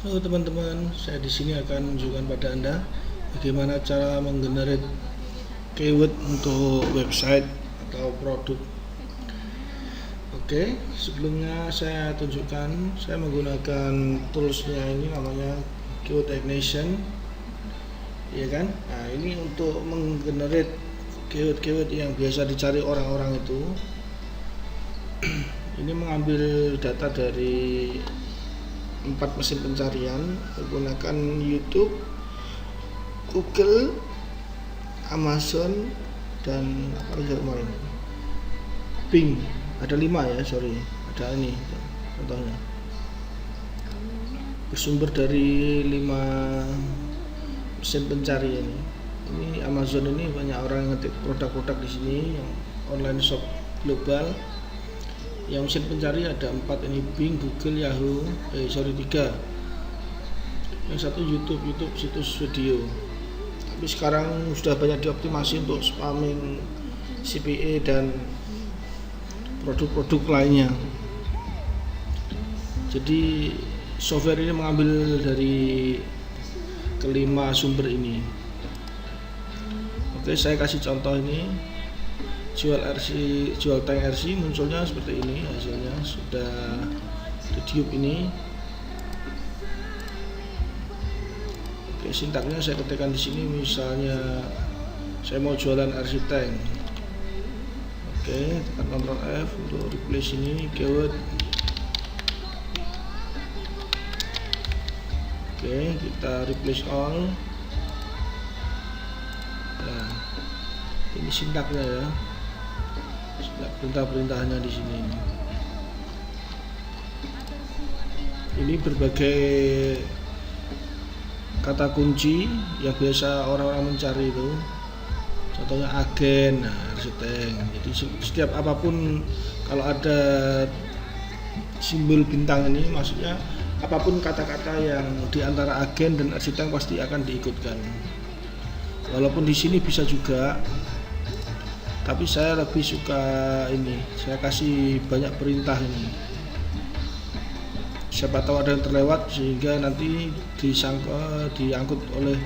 Halo teman-teman, saya di sini akan menunjukkan pada Anda bagaimana cara menggenerate keyword untuk website atau produk. Oke, sebelumnya saya tunjukkan, saya menggunakan toolsnya ini namanya Keyword Ignition, ya kan? Nah, ini untuk menggenerate keyword-keyword yang biasa dicari orang-orang itu. Ini mengambil data dari 4 mesin pencarian menggunakan YouTube, Google, Amazon, dan apa lagi kemarin? Bing. Ada 5 ya, sorry. Ada ini contohnya. Bersumber dari 5 mesin pencarian ini. Ini Amazon ini banyak orang yang ngetik produk-produk di sini yang online shop global. Yang mesin pencari ada 4 ini, Bing, Google, Yahoo, 3. Yang satu YouTube situs video. Tapi sekarang sudah banyak dioptimasi untuk spamming CPA dan produk-produk lainnya. Jadi software ini mengambil dari kelima sumber ini. Oke, saya kasih contoh ini. Jual tank RC munculnya seperti ini, hasilnya sudah di tube ini. Oke, sintaknya saya ketikkan di sini, misalnya saya mau jualan RC tank. Oke, tekan Ctrl F untuk replace ini keyword. Oke, kita replace all. Nah, ini sintaknya ya. Perintah-perintahnya di sini. Ini berbagai kata kunci yang biasa orang-orang mencari itu. Contohnya agen, arsitek. Jadi setiap apapun, kalau ada simbol bintang ini, maksudnya apapun kata-kata yang di antara agen dan arsitek pasti akan diikutkan. Walaupun di sini bisa juga, tapi saya lebih suka ini, saya kasih banyak perintah ini. Siapa tahu ada yang terlewat sehingga nanti diangkut oleh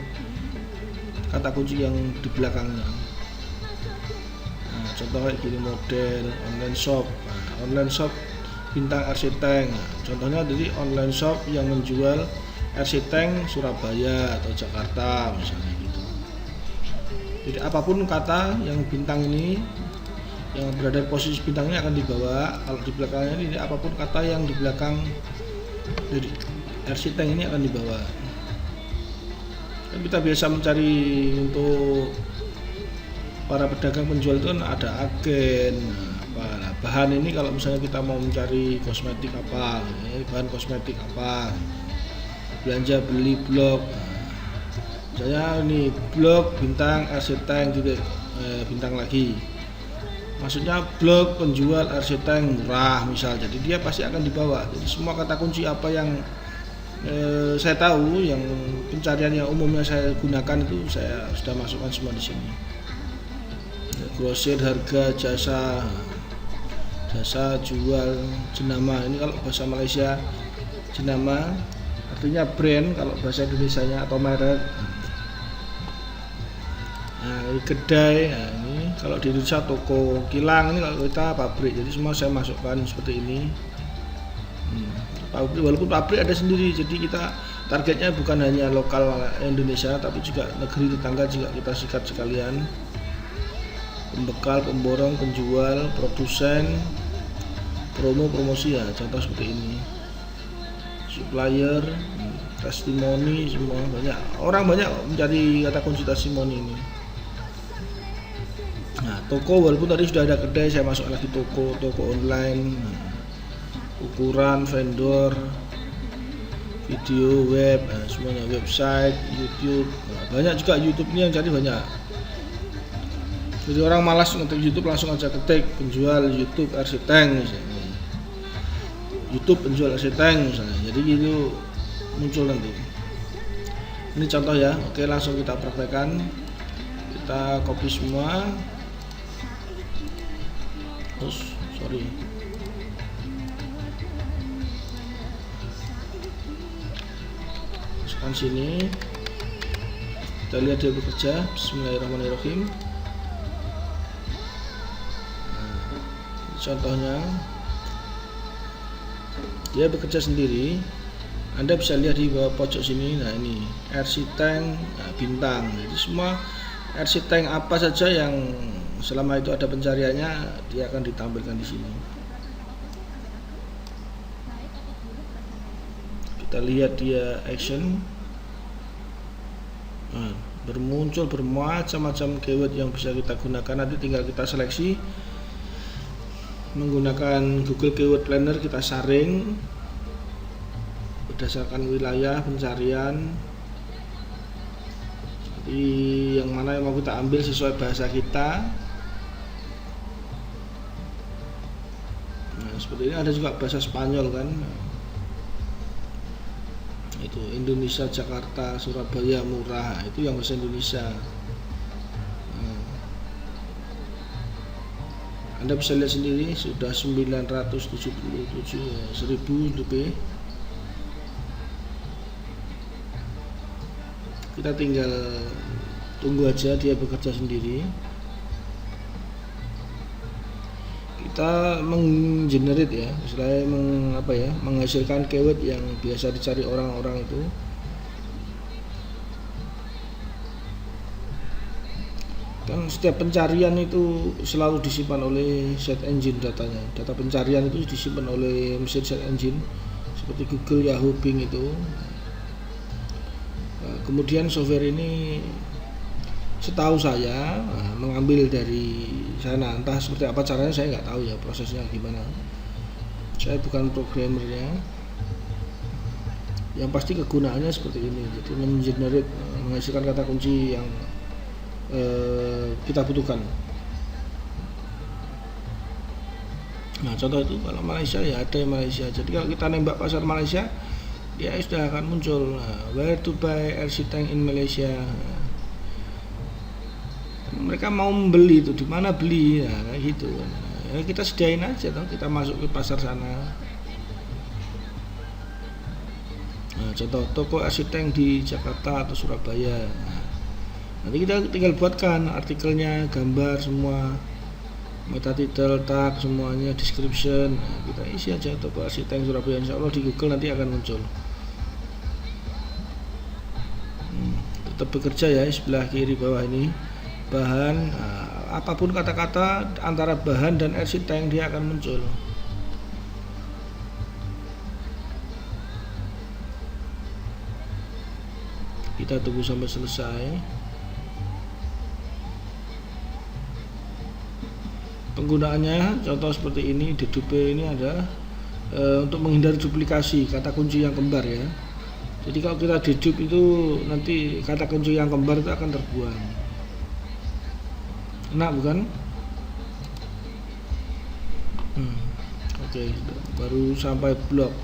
kata kunci yang di belakangnya. Nah, contoh kayak gini, model online shop. Nah, online shop bintang RC Tank. Nah, contohnya dari online shop yang menjual RC Tank Surabaya atau Jakarta misalnya gitu. Jadi apapun kata yang bintang ini, yang berada di posisi bintang ini akan dibawa. Kalau di belakangnya ini apapun kata yang di belakang dari RC Tank ini akan dibawa. Dan kita biasa mencari untuk para pedagang penjual itu kan ada agen. Nah, bahan ini kalau misalnya kita mau mencari kosmetik apa, bahan kosmetik apa, belanja beli blog. Misalnya ini blog bintang RC Tank gitu, bintang lagi. Maksudnya blog penjual RC Tank murah misal. Jadi dia pasti akan dibawa. Jadi semua kata kunci apa yang saya tahu, yang pencarian yang umumnya saya gunakan itu saya sudah masukkan semua di sini. Grosir, harga, jasa jual, jenama. Ini kalau bahasa Malaysia jenama artinya brand, kalau bahasa Indonesianya atau merek. Nah, ini kedai. Nah, ini kalau di Indonesia toko, kilang. Ini kalau kita pabrik. Jadi semua saya masukkan seperti ini. Pabrik, walaupun pabrik ada sendiri. Jadi kita targetnya bukan hanya lokal Indonesia, tapi juga negeri tetangga juga kita sikat sekalian. Pembekal, pemborong, penjual, produsen, promosi ya. Contoh seperti ini. Supplier, testimoni, semua banyak. Orang banyak mencari kata kunci testimoni ini. Nah, toko, walaupun tadi sudah ada kedai, saya masuk lagi toko online. Nah, ukuran, vendor, video, web, semuanya, website, YouTube. Nah, banyak juga YouTube ini yang jadi banyak. Jadi orang malas ngetik YouTube, langsung aja ketik penjual YouTube RC Tank misalnya. YouTube penjual RC Tank misalnya. Jadi gitu muncul nanti. Ini contoh ya. Oke, langsung kita praktekkan. Kita copy semua. Terus, sorry. masukkan sini, kita lihat dia bekerja. Bismillahirrahmanirrahim. Contohnya dia bekerja sendiri. Anda bisa lihat di bawah pojok sini. Nah ini RC Tank bintang. Jadi semua RC Tank apa saja yang selama itu ada pencariannya, dia akan ditampilkan di sini. Kita lihat dia action. Nah, bermuncul bermacam-macam keyword yang bisa kita gunakan. Nanti tinggal kita seleksi menggunakan Google Keyword Planner. Kita saring berdasarkan wilayah pencarian. Jadi yang mana yang mau kita ambil sesuai bahasa kita. Nah seperti ini. Ada juga bahasa Spanyol kan. Itu Indonesia, Jakarta, Surabaya, murah. Itu yang bahasa Indonesia. Anda bisa lihat sendiri sudah 977 1000 lebih. Kita tinggal tunggu aja dia bekerja sendiri. Kita menggenerate ya, istilahnya menghasilkan keyword yang biasa dicari orang-orang itu. Kan setiap pencarian itu selalu disimpan oleh search engine datanya. Data pencarian itu disimpan oleh mesin search engine seperti Google, Yahoo, Bing itu. Nah, kemudian software ini setahu saya mengambil dari sana, entah seperti apa caranya saya nggak tahu ya, prosesnya gimana. Saya bukan programmernya. Yang pasti kegunaannya seperti ini, jadi mengenerate, menghasilkan kata kunci yang kita butuhkan. Nah contoh itu kalau Malaysia ya ada yang Malaysia. Jadi kalau kita nembak pasar Malaysia, dia sudah akan muncul where to buy RC Tank in Malaysia. Mereka mau membeli itu di mana beli, nah gitu. Ya, kita sediain aja toh, kita masuk ke pasar sana. Nah, contoh toko RC Tank di Jakarta atau Surabaya. Nah, nanti kita tinggal buatkan artikelnya, gambar semua, meta title, tag semuanya, description. Nah, kita isi aja toko RC Tank Surabaya. Insya Allah di Google nanti akan muncul. Tetap bekerja ya, sebelah kiri bawah ini. Bahan, apapun kata-kata antara bahan dan RC Tank dia akan muncul. Kita tunggu sampai selesai. Penggunaannya contoh seperti ini, dedupe ini adalah untuk menghindari duplikasi kata kunci yang kembar ya. Jadi kalau kita dedupe itu nanti kata kunci yang kembar itu akan terbuang. Enak bukan? Oke, baru sampai blok.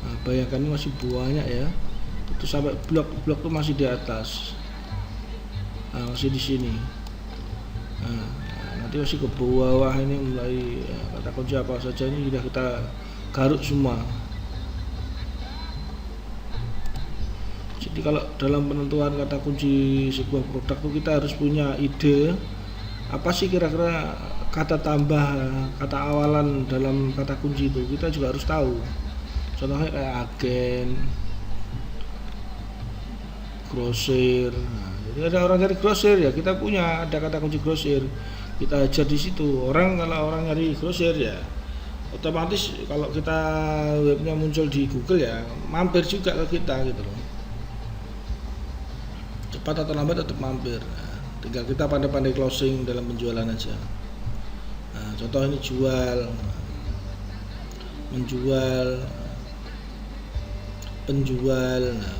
Nah, bayangkan ini masih banyak ya. Itu sampai blok itu masih di atas. Nah, masih di sini. Nah, nanti masih ke bawah ini mulai kata kunci apa saja ini sudah kita garuk semua. Jadi kalau dalam penentuan kata kunci sebuah produk itu kita harus punya ide apa sih kira-kira kata tambah, kata awalan dalam kata kunci itu kita juga harus tahu. Contohnya kayak agen, grosir. Nah, jadi ada orang cari grosir ya kita punya ada kata kunci grosir, kita ajar di situ. Kalau orang nyari grosir ya otomatis kalau kita webnya muncul di Google ya mampir juga ke kita gitu loh. Cepat atau lambat tetap mampir. Nah, tinggal kita pandai-pandai closing dalam penjualan aja. Nah, contoh ini jual, menjual, penjual, nah,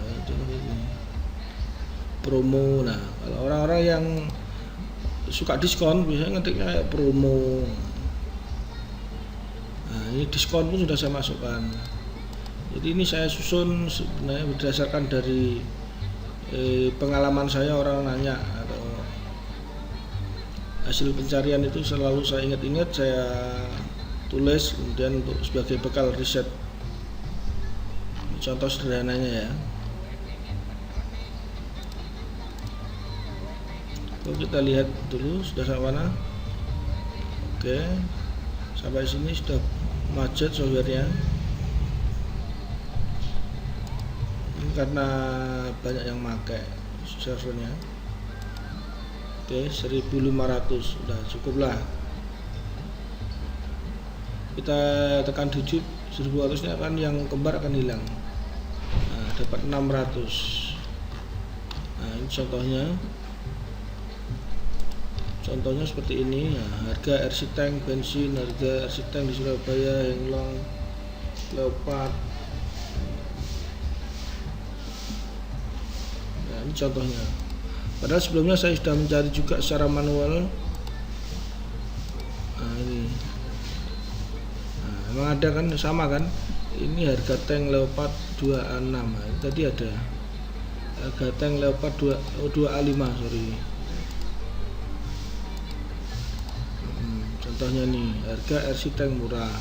promo. Nah, kalau orang-orang yang suka diskon biasanya ngetiknya kayak promo. Nah, ini diskon pun sudah saya masukkan. Jadi ini saya susun sebenarnya berdasarkan dari pengalaman saya, orang nanya atau hasil pencarian itu selalu saya ingat-ingat, saya tulis kemudian untuk sebagai bekal riset. Contoh sederhananya ya. Kita lihat dulu sudah sampai mana. Oke, sampai sini sudah macet softwarenya. Ini karena banyak yang pakai servernya. Oke, 1500 sudah cukup lah. Kita tekan digit 1200 nya akan yang kembar akan hilang. Nah, dapat 600. Nah, ini contohnya seperti ini. Nah, harga RC Tank bensin, harga RC Tank di Surabaya, Henglong, Leopard. Nah, ini contohnya. Padahal sebelumnya saya sudah mencari juga secara manual. Nah, ini. Nah, memang ada kan, sama kan? Ini harga tank Leopard 26. Nah, tadi ada harga tank Leopard 2A5, sorry. Contohnya nih, harga RC Tank murah.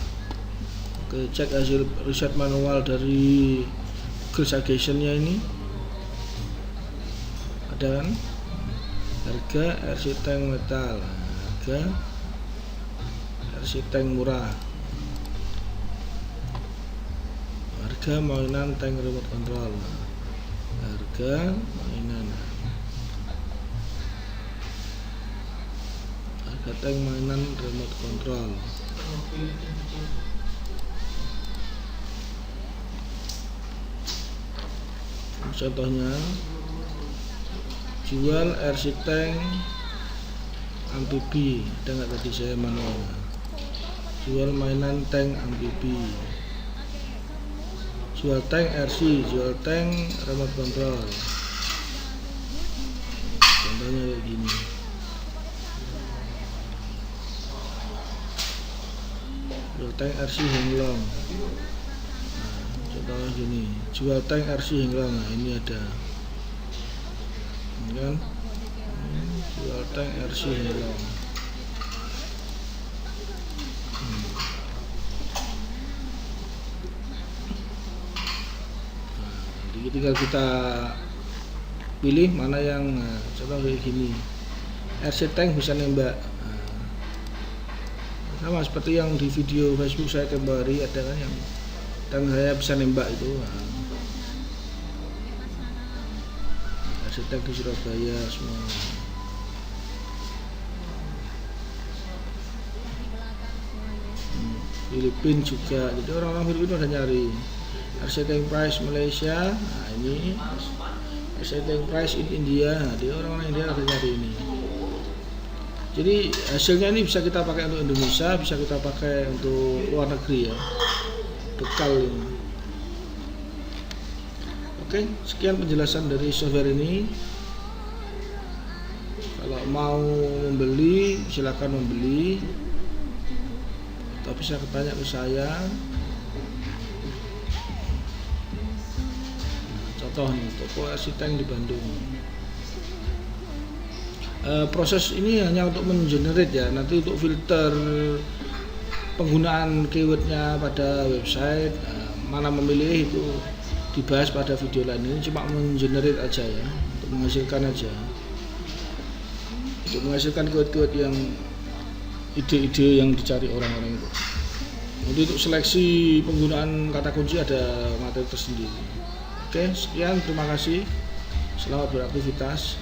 Oke, cek hasil riset manual dari Google Suggestion-nya ini. Ada kan? Harga RC Tank metal, harga RC Tank murah, harga mainan tank remote control, harga mainan, harga tank mainan remote control. Contohnya, jual RC Tank amfibi, ada nggak tadi saya manual. Jual mainan tank amfibi, jual tank RC, jual tank remote control. Contohnya kayak gini. Jual tank RC Henglong. Nah, contohnya gini, jual tank RC Henglong. Nah, ini ada. Kan? Jual tank RC Henglong. Jadi tinggal kita pilih mana yang, contoh kayak gini, RC Tank bisa nembak. Sama seperti yang di video Facebook saya tempoh hari, ada kan yang tank saya bisa nembak itu. RC Tank di Surabaya semua. Filipina juga, jadi orang-orang Filipina udah nyari RC Tank Price Malaysia. Nah, ini RC Tank Price in India. Nah, dia orang-orang India udah nyari ini. Jadi hasilnya ini bisa kita pakai untuk Indonesia, bisa kita pakai untuk luar negeri ya, bekal ini. Oke, sekian penjelasan dari software ini. Kalau mau membeli silakan membeli, tapi bisa tanya ke saya. Contoh nih, toko RC Tank di Bandung. Proses ini hanya untuk mengenerate ya, nanti untuk filter penggunaan keywordnya pada website, mana memilih itu dibahas pada video lain. Ini cuma mengenerate aja ya, untuk menghasilkan aja, untuk menghasilkan keyword-keyword yang ide-ide yang dicari orang-orang itu. Nanti untuk seleksi penggunaan kata kunci ada materi tersendiri. Oke, sekian, terima kasih, selamat beraktivitas.